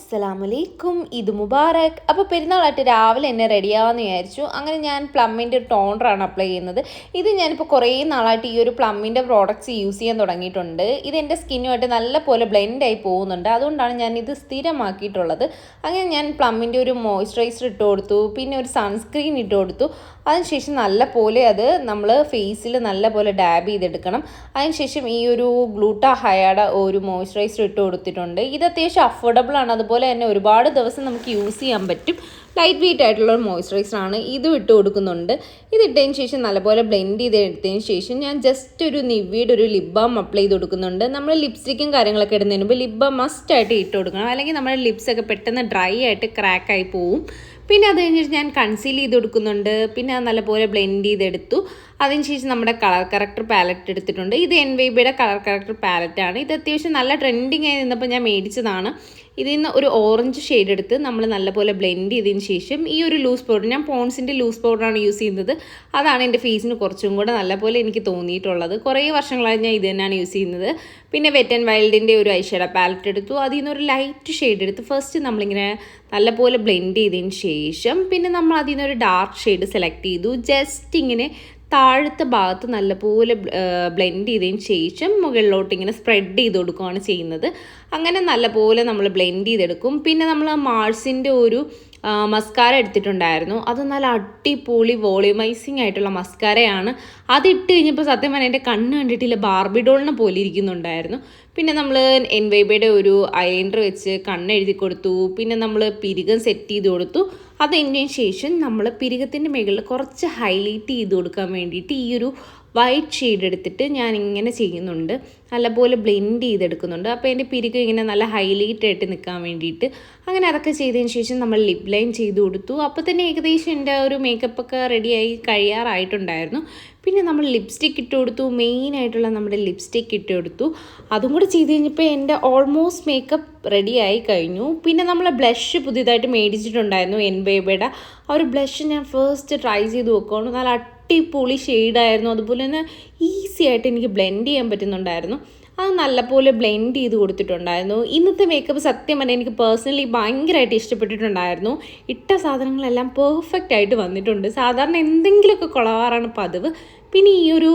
അസ്സലാമലൈക്കും, ഇത് മുബാറക്. അപ്പോൾ പെരുന്നാളായിട്ട് രാവിലെ എന്നെ റെഡിയാവാമെന്ന് വിചാരിച്ചു. അങ്ങനെ ഞാൻ പ്ലമ്മിൻ്റെ ഒരു ടോണറാണ് അപ്ലൈ ചെയ്യുന്നത്. ഇത് ഞാനിപ്പോൾ കുറേ നാളായിട്ട് ഈ ഒരു പ്ലമ്മിൻ്റെ പ്രോഡക്റ്റ്സ് യൂസ് ചെയ്യാൻ തുടങ്ങിയിട്ടുണ്ട്. ഇത് എൻ്റെ സ്കിന്നുമായിട്ട് നല്ലപോലെ ബ്ലെൻഡായി പോകുന്നുണ്ട്. അതുകൊണ്ടാണ് ഞാൻ ഇത് സ്ഥിരമാക്കിയിട്ടുള്ളത്. അങ്ങനെ ഞാൻ പ്ലമ്മിൻ്റെ ഒരു മോയ്സ്ചറൈസർ ഇട്ട് കൊടുത്തു, പിന്നെ ഒരു സൺസ്ക്രീൻ ഇട്ട് കൊടുത്തു. അതിനുശേഷം നല്ലപോലെ അത് നമ്മൾ ഫേസിൽ നല്ലപോലെ ഡാബ് ചെയ്തെടുക്കണം. അതിനുശേഷം ഈ ഒരു ഗ്ലൂട്ടാഹയയുടെ ഒരു മോയ്സ്ചറൈസർ ഇട്ട് കൊടുത്തിട്ടുണ്ട്. ഇത് അത്യാവശ്യം അഫോർഡബിൾ ആണ്, അതുപോലെ തന്നെ ഒരുപാട് ദിവസം നമുക്ക് യൂസ് ചെയ്യാൻ പറ്റും. ലൈറ്റ് വെയിറ്റ് ആയിട്ടുള്ള ഒരു മോയ്സ്ചറൈസറാണ്. ഇതും ഇട്ട് കൊടുക്കുന്നുണ്ട്. ഇതിട്ടതിന് ശേഷം നല്ലപോലെ ബ്ലെൻഡ് ചെയ്തെടുത്തതിന് ശേഷം ഞാൻ ജസ്റ്റ് ഒരു നിവ്യയുടെ ഒരു ലിപ് ബാം അപ്ലൈ ചെയ്ത് കൊടുക്കുന്നുണ്ട്. നമ്മൾ ലിപ്സ്റ്റിക്കും കാര്യങ്ങളൊക്കെ ഇടുന്നതിന് മുമ്പ് ലിപ് ബാം മസ്റ്റായിട്ട് ഇട്ട് കൊടുക്കണം, അല്ലെങ്കിൽ നമ്മുടെ ലിപ്സൊക്കെ പെട്ടെന്ന് ഡ്രൈ ആയിട്ട് ക്രാക്കായി പോവും. പിന്നെ അത് കഴിഞ്ഞിട്ട് ഞാൻ കൺസീൽ ചെയ്ത് കൊടുക്കുന്നുണ്ട്. പിന്നെ അത് നല്ലപോലെ ബ്ലെൻഡ് ചെയ്തെടുത്തു. അതിനുശേഷം നമ്മുടെ കളർ കറക്റ്റർ പാലറ്റ് എടുത്തിട്ടുണ്ട്. ഇത് NYBയുടെ കളർ കറക്റ്റർ പാലറ്റാണ്. ഇത് അത്യാവശ്യം നല്ല ട്രെൻഡിങ് ആയി നിന്നപ്പോൾ ഞാൻ മേടിച്ചതാണ്. ഇതിൽ നിന്ന് ഒരു ഓറഞ്ച് ഷെയ്ഡ് എടുത്ത് നമ്മൾ നല്ലപോലെ ബ്ലെൻഡ് ചെയ്തതിന് ശേഷം ഈ ഒരു ലൂസ് പൗഡർ, ഞാൻ പോൺസിൻ്റെ ലൂസ് പൗഡറാണ് യൂസ് ചെയ്യുന്നത്. അതാണ് എൻ്റെ ഫേസിന് കുറച്ചും കൂടെ നല്ലപോലെ എനിക്ക് തോന്നിയിട്ടുള്ളത്. കുറേ വർഷങ്ങളായി ഞാൻ ഇത് തന്നെയാണ് യൂസ് ചെയ്യുന്നത്. പിന്നെ വെറ്റ് ആൻഡ് വൈൽഡിൻ്റെ ഒരു ഐഷാഡോ പാലറ്റ് എടുത്തു. അതിൽ നിന്ന് ഒരു ലൈറ്റ് ഷെയ്ഡ് എടുത്ത് ഫസ്റ്റ് നമ്മളിങ്ങനെ നല്ലപോലെ ബ്ലെൻഡ് ചെയ്തതിന് ശേഷം പിന്നെ നമ്മൾ അതിൽ നിന്നൊരു ഡാർക്ക് ഷെയ്ഡ് സെലക്ട് ചെയ്തു. ജസ്റ്റ് ഇങ്ങനെ താഴത്തെ ഭാഗത്ത് നല്ലപോലെ ബ്ലെൻഡ് ചെയ്തതിന് ശേഷം മുകളിലോട്ട് ഇങ്ങനെ സ്പ്രെഡ് ചെയ്ത് കൊടുക്കുകയാണ് ചെയ്യുന്നത്. അങ്ങനെ നല്ലപോലെ നമ്മൾ ബ്ലെൻഡ് ചെയ്തെടുക്കും. പിന്നെ നമ്മൾ മാർസിൻ്റെ ഒരു മസ്കാര എടുത്തിട്ടുണ്ടായിരുന്നു. അത് നല്ല അടിപൊളി വോളിയമൈസിങ് ആയിട്ടുള്ള മസ്കാരയാണ്. അതിട്ട് കഴിഞ്ഞപ്പോൾ സത്യം പറഞ്ഞാൽ എൻ്റെ കണ്ണ് കണ്ടിട്ടില്ല, ബാർബി ഡോളിനെ പോലെ ഇരിക്കുന്നുണ്ടായിരുന്നു. പിന്നെ നമ്മൾ NYBയുടെ ഒരു ഐലൈനർ വെച്ച് കണ്ണ് എഴുതി കൊടുത്തു. പിന്നെ നമ്മൾ പിരികം സെറ്റ് ചെയ്ത് കൊടുത്തു. അത് കഴിഞ്ഞതിന് ശേഷം നമ്മൾ പിരികത്തിൻ്റെ മുകളിൽ കുറച്ച് ഹൈലൈറ്റ് ചെയ്ത് കൊടുക്കാൻ വേണ്ടിയിട്ട് ഈ ഒരു വൈറ്റ് ഷെയ്ഡ് എടുത്തിട്ട് ഞാൻ ഇങ്ങനെ ചെയ്യുന്നുണ്ട്. നല്ലപോലെ ബ്ലെൻഡ് ചെയ്തെടുക്കുന്നുണ്ട്. അപ്പോൾ എൻ്റെ പിരികം ഇങ്ങനെ നല്ല ഹൈലൈറ്റ് ആയിട്ട് നിൽക്കാൻ വേണ്ടിയിട്ട്. അങ്ങനെ അതൊക്കെ ചെയ്തതിന് ശേഷം നമ്മൾ ലിപ് ലൈൻ ചെയ്ത് കൊടുത്തു. അപ്പോൾ തന്നെ ഏകദേശം എൻ്റെ ഒരു മേക്കപ്പൊക്കെ റെഡിയായി കഴിയാറായിട്ടുണ്ടായിരുന്നു. പിന്നെ നമ്മൾ ലിപ്സ്റ്റിക്ക് ഇട്ട് കൊടുത്തു. മെയിനായിട്ടുള്ള നമ്മുടെ ലിപ്സ്റ്റിക്ക് ഇട്ട് കൊടുത്തു. അതും കൂടെ ചെയ്ത് കഴിഞ്ഞപ്പോൾ എൻ്റെ ഓൾമോസ്റ്റ് മേക്കപ്പ് റെഡിയായി കഴിഞ്ഞു. പിന്നെ നമ്മൾ ബ്ലഷ് പുതിയതായിട്ട് മേടിച്ചിട്ടുണ്ടായിരുന്നു NYBയുടെ. ആ ഒരു ബ്ലഷ് ഞാൻ ഫസ്റ്റ് ട്രൈ ചെയ്ത് നോക്കുകയാണ്. നല്ല അടിപൊളി ഷെയ്ഡായിരുന്നു. അതുപോലെ തന്നെ ഈസി ആയിട്ട് എനിക്ക് ബ്ലെൻഡ് ചെയ്യാൻ പറ്റുന്നുണ്ടായിരുന്നു. അത് നല്ലപോലെ ബ്ലെൻഡ് ചെയ്ത് കൊടുത്തിട്ടുണ്ടായിരുന്നു. ഇന്നത്തെ മേക്കപ്പ് സത്യം പറഞ്ഞാൽ എനിക്ക് പേഴ്സണലി ഭയങ്കരമായിട്ട് ഇഷ്ടപ്പെട്ടിട്ടുണ്ടായിരുന്നു. ഇട്ട സാധനങ്ങളെല്ലാം പെർഫെക്റ്റ് ആയിട്ട് വന്നിട്ടുണ്ട്. സാധാരണ എന്തെങ്കിലുമൊക്കെ കുളവാറാണ് പതിവ്. പിന്നെ ഈ ഒരു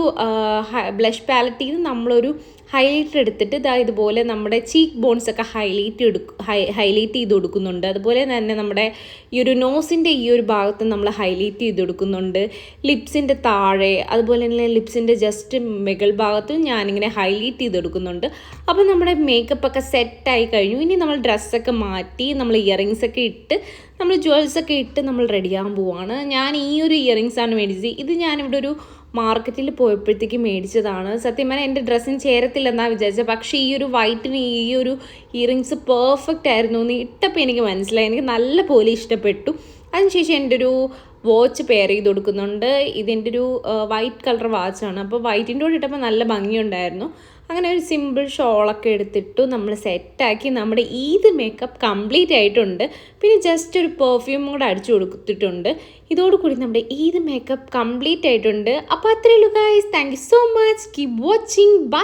ബ്ലഷ് പാലറ്റിൽ നിന്ന് നമ്മളൊരു ഹൈലൈറ്റർ എടുത്തിട്ട് ഇതുപോലെ നമ്മുടെ ചീക്ക് ബോൺസൊക്കെ ഹൈലൈറ്റ് ചെയ്ത് കൊടുക്കുന്നുണ്ട്. അതുപോലെ തന്നെ നമ്മുടെ ഈ ഒരു നോസിൻ്റെ ഈ ഒരു ഭാഗത്ത് നമ്മൾ ഹൈലൈറ്റ് ചെയ്ത് കൊടുക്കുന്നുണ്ട്. ലിപ്സിൻ്റെ താഴെ, അതുപോലെ തന്നെ ലിപ്സിൻ്റെ ജസ്റ്റ് മുകൾ ഭാഗത്തും ഞാനിങ്ങനെ ഹൈലൈറ്റ് ചെയ്ത് കൊടുക്കുന്നുണ്ട്. അപ്പോൾ നമ്മുടെ മേക്കപ്പൊക്കെ സെറ്റായി കഴിഞ്ഞു. ഇനി നമ്മൾ ഡ്രസ്സൊക്കെ മാറ്റി നമ്മൾ ഇയറിങ്സൊക്കെ ഇട്ട് നമ്മൾ ജുവൽസൊക്കെ ഇട്ട് നമ്മൾ റെഡിയാകാൻ പോവാണ്. ഞാൻ ഈ ഒരു ഇയറിങ്സാണ് മേടിച്ചത്. ഇത് ഞാനിവിടെ ഒരു മാർക്കറ്റിൽ പോയപ്പോഴത്തേക്ക് മേടിച്ചതാണ്. സത്യം പറഞ്ഞാൽ എൻ്റെ ഡ്രസ്സിന് ചേരത്തില്ലെന്നാണ് വിചാരിച്ചത്. പക്ഷേ ഈ ഒരു വൈറ്റിന് ഈ ഒരു ഇയറിങ്സ് പെർഫെക്റ്റ് ആയിരുന്നു എന്ന് ഇട്ടപ്പോൾ എനിക്ക് മനസ്സിലായി. എനിക്ക് നല്ല പോലെ ഇഷ്ടപ്പെട്ടു. അതിനുശേഷം എൻ്റെ ഒരു വാച്ച് പെയർ ചെയ്ത് കൊടുക്കുന്നുണ്ട്. ഇതെൻ്റെ ഒരു വൈറ്റ് കളർ വാച്ചാണ്. അപ്പോൾ വൈറ്റിൻ്റെ കൂടെ ഇട്ടപ്പോൾ നല്ല ഭംഗിയുണ്ടായിരുന്നു. അങ്ങനെ ഒരു സിമ്പിൾ ഷോളൊക്കെ എടുത്തിട്ടു നമ്മൾ സെറ്റാക്കി. നമ്മുടെ ഈദ് മേക്കപ്പ് കംപ്ലീറ്റ് ആയിട്ടുണ്ട്. പിന്നെ ജസ്റ്റ് ഒരു പെർഫ്യൂമും കൂടെ അടിച്ചു കൊടുത്തിട്ടുണ്ട്. ഇതോടുകൂടി നമ്മുടെ ഈദ് മേക്കപ്പ് കംപ്ലീറ്റ് ആയിട്ടുണ്ട്. അപ്പോൾ അത്രയേ ഉള്ളൂ guys. Thank you so much. Keep watching. By.